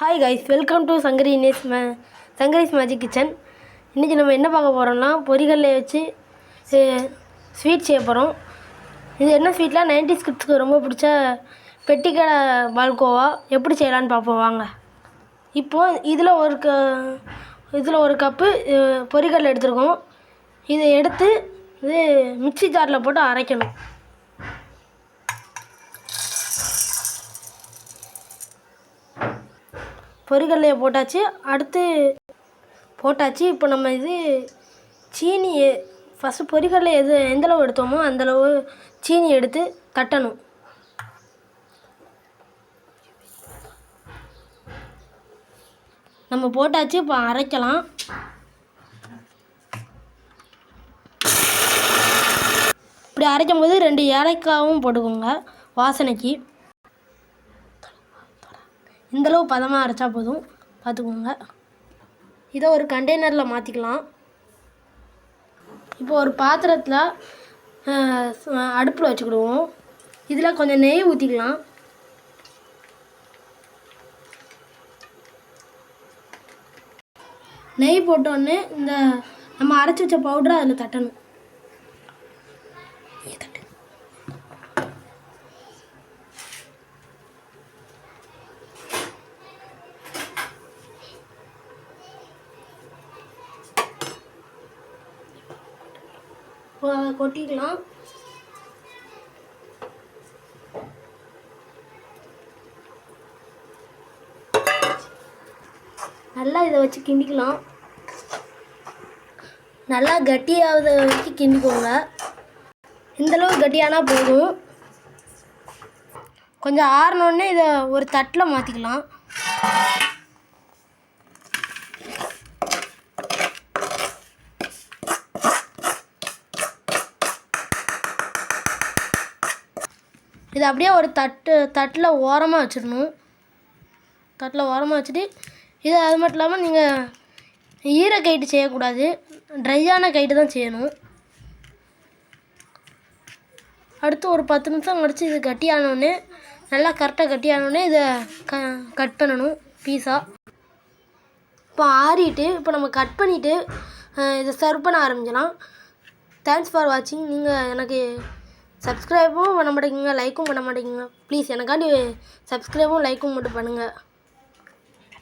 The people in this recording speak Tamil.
Hi guys, welcome to Sankari's magic kitchen. இன்றைக்கி நம்ம என்ன பார்க்க போகிறோம்னா பொரிகடலை வச்சு ஸ்வீட் செய்ய போகிறோம். இது என்ன ஸ்வீட்லாம் 90s கிட்ஸ்க்கு ரொம்ப பிடிச்ச பெட்டிக்கடை பால்கோவா எப்படி செய்யலான்னு பார்ப்போம் வாங்க. இப்போது இதில் ஒரு கப்பு பொரிகடலை எடுத்துருக்கோம். இதை எடுத்து இது மிக்ஸி ஜாரில் போட்டு அரைக்கணும். பொரிகடலையை போட்டாச்சு. இப்போ நம்ம இது சீனி ஃபஸ்ட்டு பொரிகடலை எந்தளவு எடுத்தோமோ அந்தளவு சீனி எடுத்து தட்டணும். நம்ம போட்டாச்சு. இப்போ அரைக்கலாம். இப்படி அரைக்கும் போது 2 ஏலக்காயும் போட்டுக்கோங்க வாசனைக்கு. இந்தளவு பதமாக அரைச்சா போதும், பார்த்துக்கோங்க. இதை ஒரு கண்டெய்னரில் மாற்றிக்கலாம். இப்போ ஒரு பாத்திரத்தில் அடுப்பில் வச்சுக்கிடுவோம். இதில் கொஞ்சம் நெய் ஊற்றிக்கலாம். நெய் போட்டோடனே இந்த நம்ம அரைச்சி வச்ச பவுடரை அதில் தட்டணும். அதை கொட்டிக்கலாம். நல்லா இதை வச்சு கிண்டிக்கலாம். நல்லா கட்டியாவத வச்சு கிண்டிக்கோங்க. இந்தளவு கட்டியானா போதும். கொஞ்சம் ஆறினோடனே இதை ஒரு தட்டில் மாற்றிக்கலாம். இதை அப்படியே ஒரு தட்டில் ஓரமாக வச்சிடணும். தட்டில் ஓரமாக வச்சுட்டு இது அது மட்டும் இல்லாமல் நீங்கள் ஈரக்கைட்டு செய்யக்கூடாது, ட்ரையான கைட்டு தான் செய்யணும். அடுத்து ஒரு 10 நிமிஷம் கழிச்சு இது கட்டியானோடனே நல்லா கரெக்டாக கட்டியானோடனே இதை கட் பண்ணணும் பீஸாக. இப்போ ஆறிட்டு இப்போ நம்ம கட் பண்ணிவிட்டு இதை சர்வ் பண்ண ஆரம்பிக்கலாம். தேங்க்ஸ் ஃபார் வாட்சிங். நீங்கள் எனக்கு சப்ஸ்கிரைபும் பண்ண மாட்டேங்கிங்க, லைக்கும் பண்ண மாட்டேங்கிங்க. ப்ளீஸ் எனக்காண்டி சப்ஸ்கிரைபும் லைக்கும் மட்டும் பண்ணுங்கள்.